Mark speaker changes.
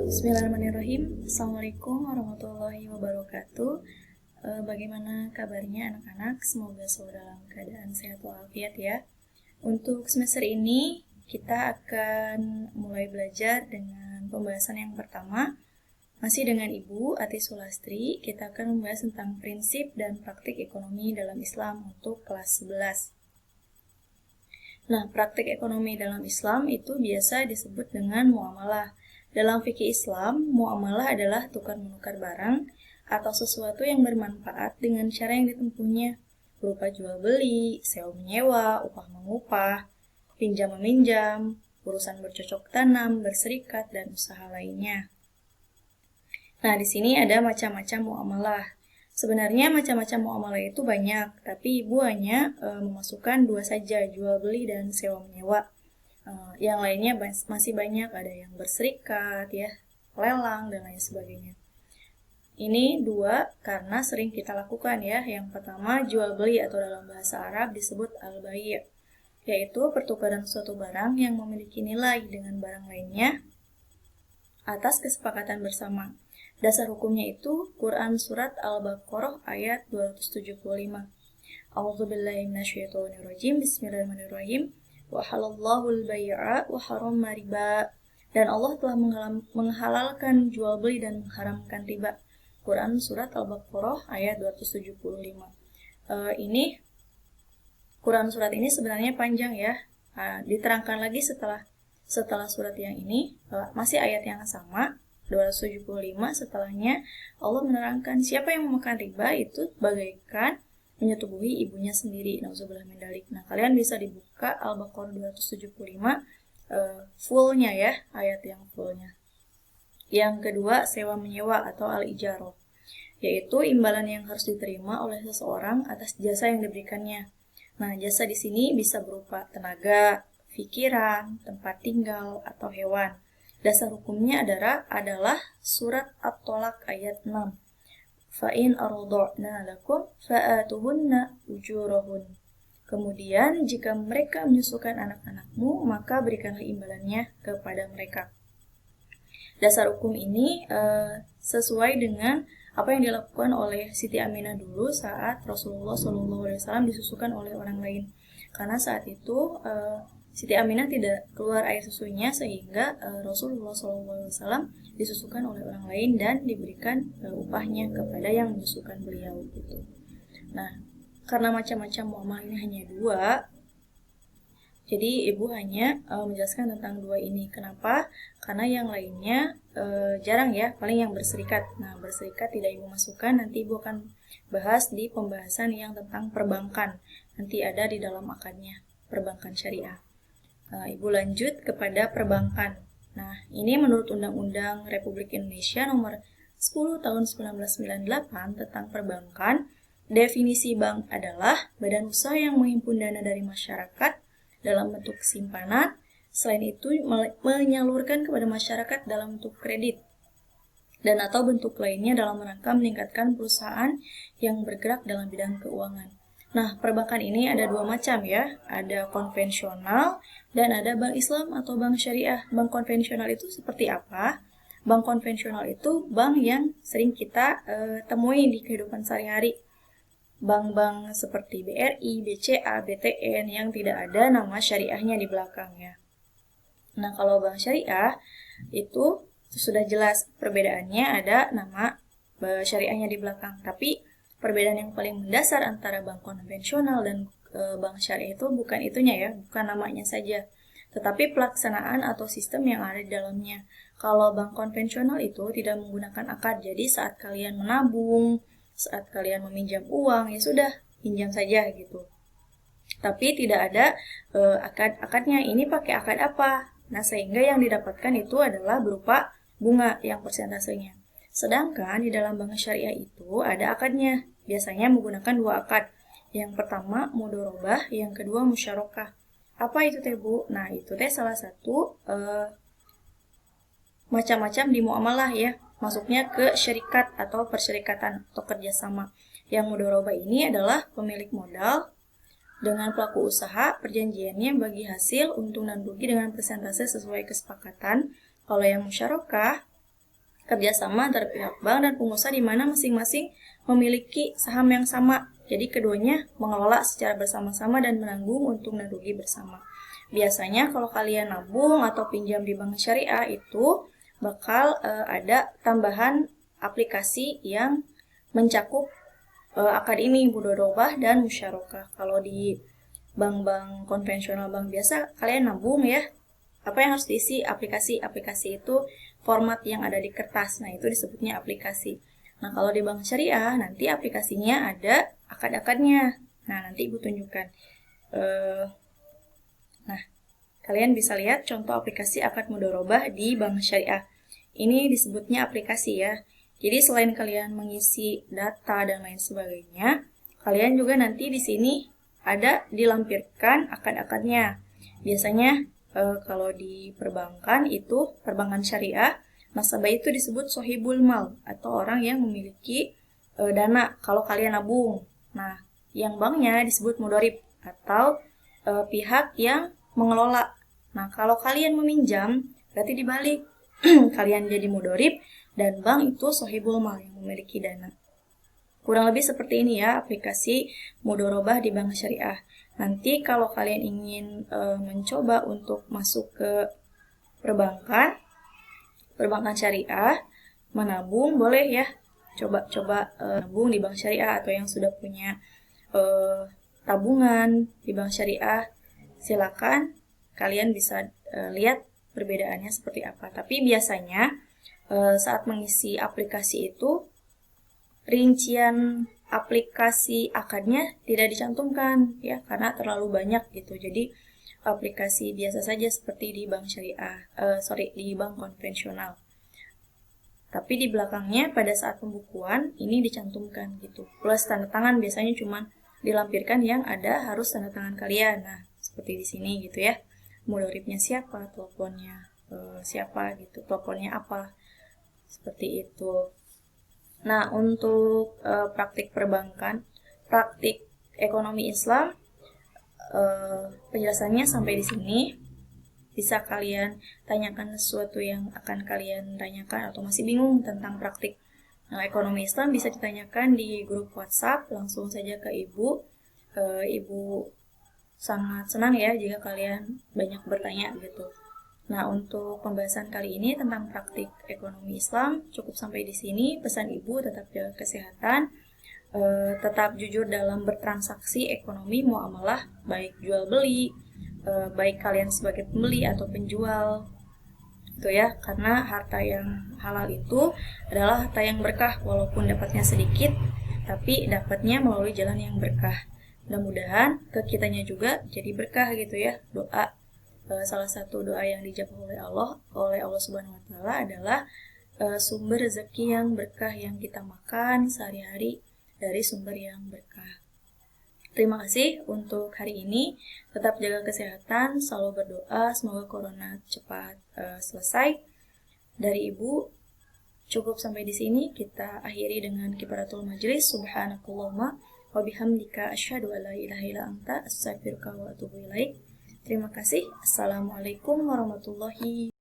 Speaker 1: Bismillahirrahmanirrahim. Assalamualaikum warahmatullahi wabarakatuh. Bagaimana kabarnya anak-anak? Semoga selalu dalam keadaan sehat walafiat ya. Untuk semester ini kita akan mulai belajar dengan pembahasan yang pertama. Masih dengan Ibu Ati Sulastri, kita akan membahas tentang prinsip dan praktik ekonomi dalam Islam untuk kelas 11. Nah, praktik ekonomi dalam Islam itu biasa disebut dengan muamalah. Dalam fikih Islam, muamalah adalah tukar-menukar barang atau sesuatu yang bermanfaat dengan cara yang ditempuhnya, berupa jual-beli, sewa-menyewa, upah-mengupah, pinjam-meminjam, urusan bercocok tanam, berserikat, dan usaha lainnya. Nah, di sini ada macam-macam muamalah. Sebenarnya macam-macam muamalah itu banyak, tapi Ibu hanya memasukkan dua saja, jual-beli dan sewa-menyewa. Yang lainnya masih banyak, ada yang berserikat, ya, lelang, dan lain sebagainya. Ini dua karena sering kita lakukan ya. Yang pertama, jual beli atau dalam bahasa Arab disebut al-bai', yaitu pertukaran suatu barang yang memiliki nilai dengan barang lainnya atas kesepakatan bersama. Dasar hukumnya itu Quran Surat Al-Baqarah ayat 275. A'udzubillahi minasyaitonirrajim. Bismillahirrahmanirrahim. Wa halallahu al-bai'a wa harrama riba. Dan Allah telah menghalalkan jual beli dan mengharamkan riba. Quran Surat Al-Baqarah ayat 275. Ini Quran surat ini sebenarnya panjang ya. Diterangkan lagi setelah surat yang ini, masih ayat yang sama 275. Setelahnya Allah menerangkan siapa yang memakan riba itu bagaikan menyetubuhi ibunya sendiri. Nauzubillah min dzalik. Nah, kalian bisa dibuka Al-Baqarah 275 fullnya ya, ayat yang fullnya. Yang kedua, sewa menyewa atau al-ijarah, yaitu imbalan yang harus diterima oleh seseorang atas jasa yang diberikannya. Nah, jasa di sini bisa berupa tenaga, pikiran, tempat tinggal, atau hewan. Dasar hukumnya adalah surat At-Tolak ayat 6. Fa'in arada'na lakum fa'atuhunna ujurahun. Kemudian, jika mereka menyusukan anak-anakmu, maka berikanlah imbalannya kepada mereka. Dasar hukum ini sesuai dengan apa yang dilakukan oleh Siti Aminah dulu saat Rasulullah SAW disusukan oleh orang lain. Karena saat itu Siti Aminah tidak keluar air susunya sehingga Rasulullah SAW disusukan oleh orang lain dan diberikan upahnya kepada yang menyusukan beliau gitu. Nah, karena macam-macam muamalah ini hanya dua, jadi Ibu hanya menjelaskan tentang dua ini. Kenapa? Karena yang lainnya jarang ya, paling yang berserikat. Nah, berserikat tidak Ibu masukkan, nanti Ibu akan bahas di pembahasan yang tentang perbankan. Nanti ada di dalam akadnya, perbankan syariah. Ibu lanjut kepada perbankan. Nah, ini menurut Undang-Undang Republik Indonesia nomor 10 tahun 1998 tentang perbankan, definisi bank adalah badan usaha yang menghimpun dana dari masyarakat dalam bentuk simpanan, selain itu menyalurkan kepada masyarakat dalam bentuk kredit dan atau bentuk lainnya dalam rangka meningkatkan perusahaan yang bergerak dalam bidang keuangan. Nah, perbankan ini ada dua macam ya, ada konvensional dan ada bank Islam atau bank syariah. Bank konvensional itu seperti apa? Bank konvensional itu bank yang sering kita temui di kehidupan sehari-hari. Bank-bank seperti BRI, BCA, BTN yang tidak ada nama syariahnya di belakangnya. Nah, kalau bank syariah itu sudah jelas perbedaannya, ada nama syariahnya di belakang. Tapi perbedaan yang paling mendasar antara bank konvensional dan bank syariah itu bukan itunya ya, bukan namanya saja, tetapi pelaksanaan atau sistem yang ada di dalamnya. Kalau bank konvensional itu tidak menggunakan akad, jadi saat kalian menabung, saat kalian meminjam uang, ya sudah, pinjam saja gitu. Tapi tidak ada akad-akadnya, ini pakai akad apa? Nah, sehingga yang didapatkan itu adalah berupa bunga yang persentasenya. Sedangkan di dalam bank syariah itu ada akadnya, biasanya menggunakan dua akad. Yang pertama mudharabah, yang kedua musyarakah. Apa itu teh Bu? Nah, itu teh salah satu macam-macam di muamalah ya, masuknya ke syarikat atau persyarikatan atau kerjasama. Yang mudharabah ini adalah pemilik modal dengan pelaku usaha, perjanjiannya bagi hasil untung dan rugi dengan persentase sesuai kesepakatan. Kalau yang musyarakah kerjasama antara pihak bank dan pengusaha di mana masing-masing memiliki saham yang sama. Jadi keduanya mengelola secara bersama-sama dan menanggung untung dan rugi bersama. Biasanya kalau kalian nabung atau pinjam di bank syariah itu bakal ada tambahan aplikasi yang mencakup akad ini, mudharabah dan musyarakah. Kalau di bank-bank konvensional, bank biasa, kalian nabung ya, apa yang harus diisi? Aplikasi itu format yang ada di kertas, nah itu disebutnya aplikasi. Nah kalau di bank syariah nanti aplikasinya ada akad-akadnya. Nah nanti ibu tunjukkan. Nah kalian bisa lihat contoh aplikasi akad mudharabah di bank syariah. Ini disebutnya aplikasi ya. Jadi selain kalian mengisi data dan lain sebagainya, kalian juga nanti di sini ada dilampirkan akad-akadnya. Biasanya kalau di perbankan itu, perbankan syariah, nasabah itu disebut sohibul mal atau orang yang memiliki dana kalau kalian nabung. Nah, yang banknya disebut mudharib atau pihak yang mengelola. Nah, kalau kalian meminjam, berarti dibalik. Kalian jadi mudharib dan bank itu sohibul mal yang memiliki dana. Kurang lebih seperti ini ya aplikasi mudharabah di bank syariah. Nanti kalau kalian ingin mencoba untuk masuk ke perbankan syariah, menabung boleh ya. Coba nabung di bank syariah atau yang sudah punya tabungan di bank syariah, silakan kalian bisa lihat perbedaannya seperti apa. Tapi biasanya saat mengisi aplikasi itu rincian aplikasi akadnya tidak dicantumkan ya karena terlalu banyak gitu. Jadi aplikasi biasa saja seperti di bank syariah, di bank konvensional. Tapi di belakangnya pada saat pembukuan ini dicantumkan gitu. Plus tanda tangan biasanya cuma dilampirkan yang ada harus tanda tangan kalian. Nah seperti di sini gitu ya. Mudharibnya siapa, teleponnya siapa gitu, teleponnya apa, seperti itu. Nah untuk praktik perbankan, praktik ekonomi Islam, penjelasannya sampai di sini. Bisa kalian tanyakan sesuatu yang akan kalian tanyakan atau masih bingung tentang praktik ekonomi Islam, bisa ditanyakan di grup WhatsApp langsung saja ke ibu. Ibu sangat senang ya jika kalian banyak bertanya gitu. Nah, untuk pembahasan kali ini tentang praktik ekonomi Islam cukup sampai di sini. Pesan ibu tetap jaga kesehatan, tetap jujur dalam bertransaksi ekonomi muamalah, baik jual beli, baik kalian sebagai pembeli atau penjual. Itu ya, karena harta yang halal itu adalah harta yang berkah, walaupun dapatnya sedikit, tapi dapatnya melalui jalan yang berkah. Mudah-mudahan ke kitanya juga jadi berkah gitu ya. Doa salah satu doa yang dijawab oleh Allah Subhanahu wa taala adalah sumber rezeki yang berkah yang kita makan sehari-hari dari sumber yang berkah. Terima kasih untuk hari ini. Tetap jaga kesehatan, selalu berdoa semoga corona cepat selesai. Dari Ibu cukup sampai di sini. Kita akhiri dengan kifaratul majlis. Subhanakallahumma wa bihamdika asyhadu an la ilaha illa anta astaghfiruka wa atubu ilaik. Terima kasih. Assalamualaikum warahmatullahi wabarakatuh.